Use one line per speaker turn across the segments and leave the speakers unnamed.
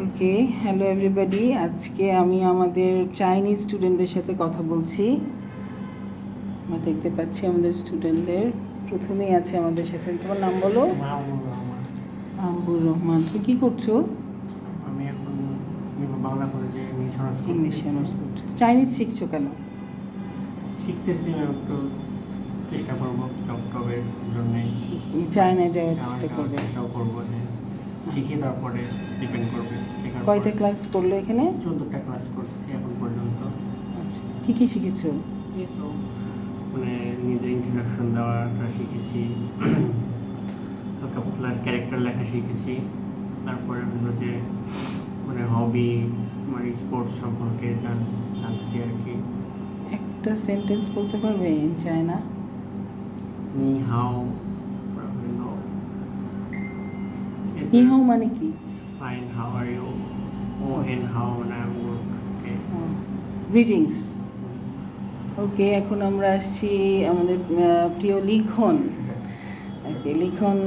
ওকে, hello everybody. আজকে আমি আমাদের চাইনিজ স্টুডেন্টদের সাথে কথা বলছি। আমরা দেখতে পাচ্ছি আমাদের স্টুডেন্টদের। প্রথমেই আছে আমাদের সাথে, তোমার নাম বলো?
মাহবুব রহমান।
মাহবুব রহমান। তুমি কী করছো?
আমি এখন বাংলা কলেজে
ইংলিশ অনার্স করছো। চাইনিজ শিখছো কেন?
শিখতেছি, একটু চেষ্টা করবো জব টবের জন্যে।
চায়নায় যাওয়ার চেষ্টা করবে?
চেষ্টাও করবো, হ্যাঁ। শিখে তারপরে ডিপেন্ড করবে।
কয়টা ক্লাস করলে এখানে?
14টা ক্লাস করছি এখন পর্যন্ত।
আচ্ছা, কী কী শিখেছো?
এই তো মানে নিজে ইন্ট্রোডাকশন দেওয়াটা শিখেছি, হালকা পাতলা ক্যারেক্টার লেখা শিখেছি। তারপরে হলো যে মানে হবি, মানে স্পোর্টস সম্পর্কে জানছি আর কি।
একটা সেন্টেন্স বলতে পারবে চায়না?
নি হাও।
নি হাও মানে কি?
Fine, how are you. ও হেন, হাও মানে I am good. Okay,
greetings. Okay, এখন আমরা আসছি আমাদের প্রিয় লিখন। ওকে, লিখন,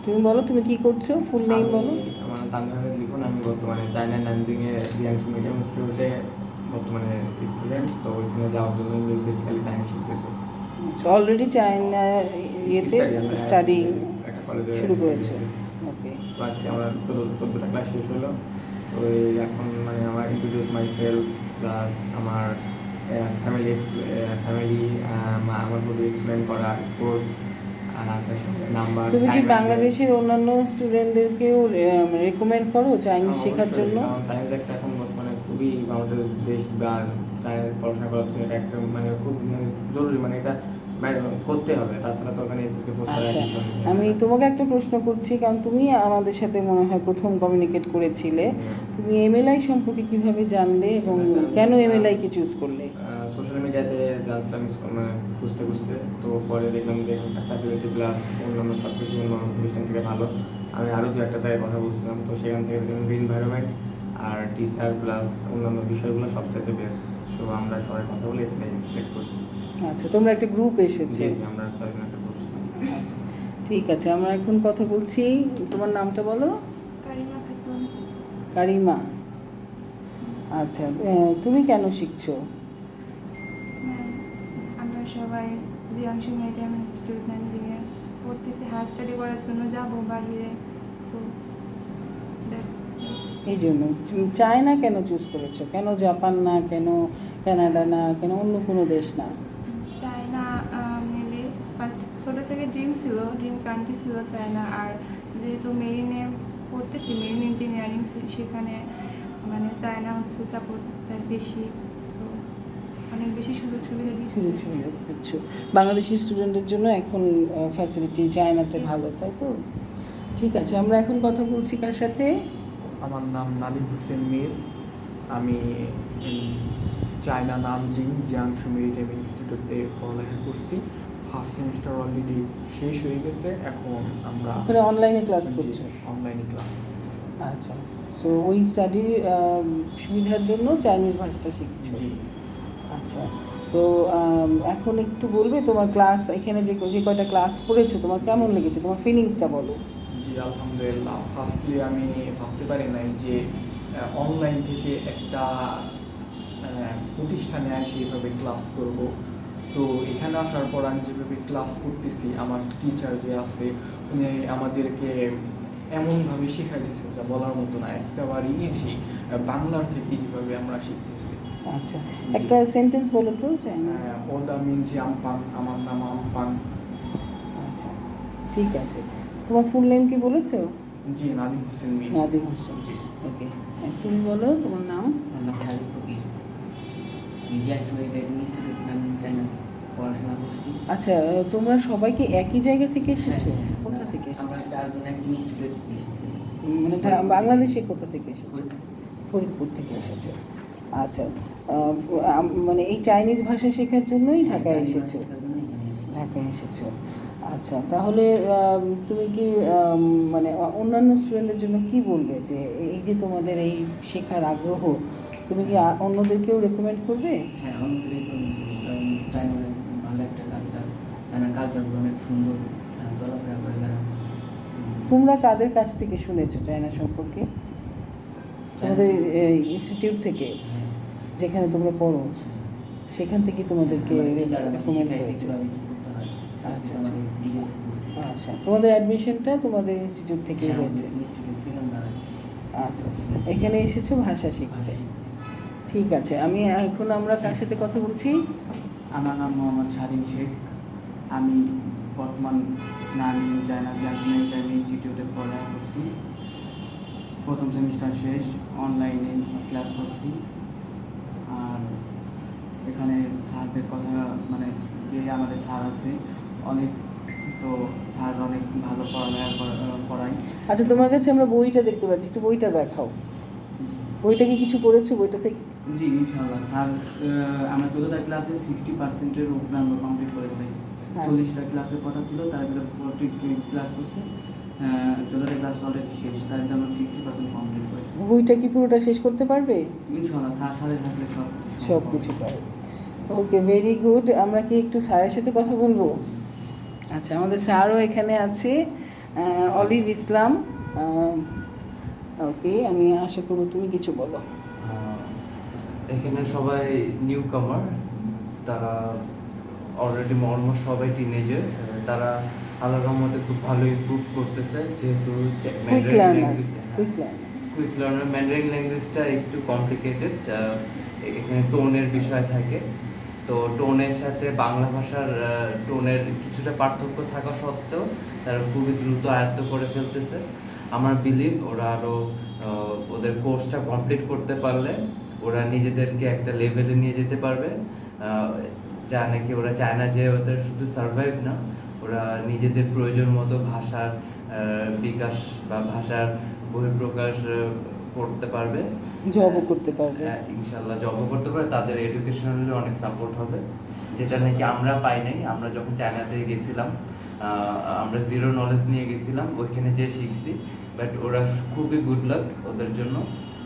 তুমি বলো তুমি কি করছো, ফুল নেম বলো।
আমার নাম তানভীর আহমেদ লিখন। আমি বর্তমানে চায়না নানজিংয়ে জিয়াংশু মিডিয়াম ইনস্টিটিউটে বর্তমানে স্টুডেন্ট। তো ওইখানে যাওয়ার জন্য বেসিক্যালি চাইনা শিখতেছি।
অলরেডি চায়না ইয়েতে স্টাডি
একটা কলেজে
শুরু করেছে। ওকে,
তো আজকে আমার 14টা ক্লাস শেষ হলো। তো এখন মানে আমার ইন্ট্রোডিউস মাই সেলফ প্লাস আমার ফ্যামিলি আমার হবি এক্সপ্লেন করা, স্পোর্টস, তার সঙ্গে নাম্বার।
তুমি কি বাংলাদেশের অন্যান্য স্টুডেন্টদেরকেও রেকমেন্ড করো চাইনিজ শেখার জন্য?
চাইনিজ একটা এখন মানে খুবই আমাদের দেশ বা চাইনিজ পড়াশোনা করার জন্য এটা একটা মানে খুব মানে জরুরি, মানে এটা করতে হবে, তাছাড়া তো ওখানে এসএসকে
আচ্ছা, আমি তোমাকে একটা প্রশ্ন করছি, কারণ তুমি আমাদের সাথে মনে হয় প্রথম কমিউনিকেট করেছিলে। তুমি এমএলআই সম্পর্কে কিভাবে জানলে এবং কেন এমএলআইকে চুজ করলে?
সোশ্যাল মিডিয়াতে জানছিলাম মানে খুঁজতে খুঁজতে। তো পরে দেখলাম যে এখানকার ফ্যাসিলিটি প্লাস অন্যান্য সব কিছু অন্যান্য প্রতিষ্ঠান থেকে ভালো। আমি আরও দু একটা জায়গায় কথা বলছিলাম, তো সেখান থেকে দেখলাম এনভায়রনমেন্ট আর টিচার প্লাস অন্যান্য বিষয়গুলো সবচেয়ে বেস্ট। সো আমরা সবাই কথা বলে এখানে সিলেক্ট করছি।
আচ্ছা, তোমরা একটা গ্রুপ এসেছো?
আমরা 6 জন একটা গ্রুপ ছিলাম।
আচ্ছা, ঠিক আছে, আমরা এখন কথা বলছি। তোমার নামটা বলো।
কারিমা খাতুন।
কারিমা। আচ্ছা, তুমি কেন শিখছো?
আমরা সবাই জিয়াংশু মিডিয়াম ইনস্টিটিউট নানজিংয়ে পড়তেছি, হায়ার স্টাডি করার জন্য যাব বাইরে। সো
এই জন্য চায়না কেন চুজ করেছো? কেন জাপান না, কেন কানাডা না, কেন অন্য কোনো দেশ না?
চায়না মেবি ফার্স্ট ছোটো থেকে ড্রিম কান্ট্রি ছিল চায়না। আর যেহেতু মেরিনে পড়তেছি, মেরিন ইঞ্জিনিয়ারিং, সেখানে মানে চায়না হচ্ছে সাপোর্ট বেশি, সো অনেক বেশি সুযোগ সুবিধা
দিচ্ছ। বাংলাদেশি স্টুডেন্টদের জন্য এখন ফ্যাসিলিটি চায়নাতে ভালো, তাই তো? ঠিক আছে, আমরা এখন কথা বলছি কার সাথে?
আমার নাম নাদিম হোসেন মীর। আমি চায়না নানজিং জিয়াংশু মেরিটাইম ইনস্টিটিউটে পড়ালেখা করছি। ফার্স্ট সেমিস্টার অলরেডি শেষ হয়ে গেছে। এখন আমরা
অনলাইনে ক্লাস করছি।
অনলাইনে ক্লাস।
আচ্ছা, সো ওই স্টাডির সুবিধার জন্য চাইনিজ ভাষাটা শিখছো? আচ্ছা, তো এখন একটু বলবে তোমার ক্লাস এখানে যে কয়টা ক্লাস করেছো তোমার কেমন লেগেছে, তোমার ফিলিংসটা বলো।
জি আলহামদুলিল্লাহ। ফার্স্টলি আমি ভাবতে পারি নাই যে অনলাইন থেকে একটা প্রতিষ্ঠানে এসে এইভাবে ক্লাস করব। তো এখানে আসার পর আমি যেভাবে ক্লাস করতেছি, আমার টিচার যে আছে উনি আমাদেরকে এমনভাবে শেখাইতেছে যা বলার মতো না, একেবারে ইজি, বাংলার থেকে যেভাবে আমরা শিখতেছি।
আচ্ছা, একটা সেন্টেন্স বলো তো চাইনিজ।
ওদা মিনজি আমপান, আমার নাম আমপান।
আচ্ছা, ঠিক আছে। তোমার ফুল নেম কি বলেছো?
জি, নাদিম হোসেন মীর।
নাদিম হোসেন। ওকে, তুমি বলো তোমার নাম।
পড়াশোনা করছি।
আচ্ছা, তোমরা সবাইকে একই জায়গা থেকে এসেছো? কোথা থেকে এসেছো? মানে বাংলাদেশে কোথা থেকে এসেছো? ফরিদপুর থেকে এসেছো। আচ্ছা, মানে এই চাইনিজ ভাষা শেখার জন্যই ঢাকায় এসেছো? ঢাকায় এসেছো। আচ্ছা, তাহলে তুমি কি মানে অন্যান্য স্টুডেন্টদের জন্য কি বলবে যে এই যে তোমাদের এই শেখার আগ্রহ, তুমি কি অন্যদেরকেও রেকমেন্ড করবে?
হ্যাঁ, অন্যদেরকেও চায়না ভালো একটা কালচার, চায়না কালচারগুলো অনেক সুন্দর, চলাফেরা করে তারা।
তোমরা কাদের কাছ থেকে শুনেছো চায়না সম্পর্কে? তোমাদের ইনস্টিটিউট থেকে
হ্যাঁ,
যেখানে তোমরা পড়ো সেখান থেকে তোমাদেরকে রেকমেন্ড করেছে? আচ্ছা, আচ্ছা। আচ্ছা, তোমাদের অ্যাডমিশনটা তোমাদের ইনস্টিটিউট থেকেই হয়েছে?
ইনস্টিটিউট থেকে আমরা
আচ্ছা, আচ্ছা। এখানে এসেছো ভাষা শিখতে। ঠিক আছে, আমরা কার সাথে কথা বলছি?
আমার নাম মোহাম্মদ স্বাধীন শেখ। আমি বর্তমান নানি চায়না ন্যাশনাল চাইনা ইনস্টিটিউটে পড়াশোনা করছি। প্রথম সেমিস্টার শেষ, অনলাইনে ক্লাস করছি। আর এখানে স্যারদের কথা মানে যে আমাদের স্যার আছে অনেক, তো স্যার অনেক ভালো পড়ায়।
আচ্ছা, তোমার কাছে আমরা বইটা দেখতে পাচ্ছি, একটু বইটা দেখাও। বইটা কি কিছু পড়েছো বইটা থেকে?
জি ইনশাআল্লাহ স্যার, আমরা 14টা ক্লাসে 60%-এর উপরে আমরা কমপ্লিট করে ফেলেছি। 40টা ক্লাসের কথা ছিল, তার ভিতরে 40 ক্লাস করছে। 14টা ক্লাস অলরেডি শেষ, তার ভিতরে আমরা 60% কমপ্লিট করেছি।
বইটা কি পুরোটা শেষ করতে পারবে?
ইনশাআল্লাহ স্যার সাথে থাকলে
সব কিছু পারবে। ওকে, ভেরি গুড। আমরা কি একটু স্যারের সাথে কথা বলবো? আচ্ছা, আমাদের স্যারও এখানে আছে, অলিভ ইসলাম। ওকে, আমি আশা করব তুমি কিছু বলো।
এখানে সবাই নিউ কামার, তারা অলরেডি অলমোস্ট সবাই টিনেজার। তারা আল্লাহর রহমতে খুব ভালো ইমপ্রুভ করতেছে, যেহেতু
quick learner.
Quick learner Mandarin ল্যাঙ্গুয়েজটা একটু কমপ্লিকেটেড, এখানে টোনের বিষয় থাকে। তো টোনের সাথে বাংলা ভাষার টোনের কিছুটা পার্থক্য থাকা সত্ত্বেও তারা খুবই দ্রুত আয়ত্ত করে ফেলতেছে। আমার বিলিভ ওরা আরও ওদের কোর্সটা কমপ্লিট করতে পারলে ওরা নিজেদেরকে একটা লেভেলে নিয়ে যেতে পারবে, যা নাকি ওরা চায় না যে ওদের শুধু সার্ভাইভ না, ওরা নিজেদের প্রয়োজন মতো ভাষার বিকাশ বা ভাষার বহিঃপ্রকাশ করতে পারবে,
জবও করতে পারবে।
ইনশাল্লাহ জবও করতে পারবে। তাদের এডুকেশনালি অনেক সাপোর্ট হবে, যেটা নাকি আমরা পাই নাই। আমরা যখন চায়নাতে গেছিলাম আমরা জিরো নলেজ নিয়ে গেছিলাম, ওইখানে যে শিখছি। বাট ওরা খুবই গুড লাক ওদের জন্য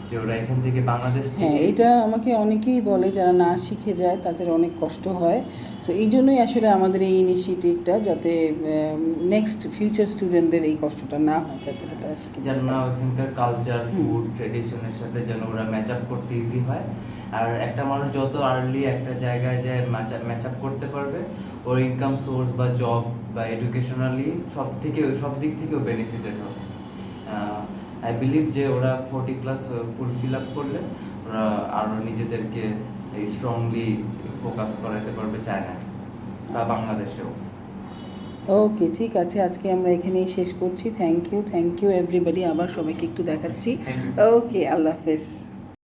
যে ওরা এখান থেকে বাংলাদেশ
হ্যাঁ, এটা আমাকে অনেকেই বলে যারা না শিখে যায় তাদের অনেক কষ্ট হয়। তো এই জন্যই আসলে আমাদের এই ইনিশিয়েটিভটা, যাতে নেক্সট ফিউচার স্টুডেন্টদের এই কষ্টটা না হয়, যাতে তারা শিখে
যেন
যায়।
না ওখানকার কালচার, ফুড, ট্রেডিশনের সাথে যেন ওরা ম্যাচ আপ করতে ইজি হয়। আর একটা মানুষ যত আর্লি একটা জায়গায় যায় ম্যাচ আপ করতে পারবে, ওর ইনকাম সোর্স বা জব বা এডুকেশনালি সব দিক থেকেও বেনিফিটেড হবে। আই বিলিভ যে ওরা 40 ক্লাস ফিল আপ করলে ওরা আরও নিজেদেরকে স্ট্রংলি ফোকাস করাতে পারবে চায়নায় বা বাংলাদেশেও।
ওকে, ঠিক আছে, আজকে আমরা এখানেই শেষ করছি। Thank you everybody. আবার সবাইকে একটু দেখাচ্ছি। ওকে, আল্লাহ হাফেজ।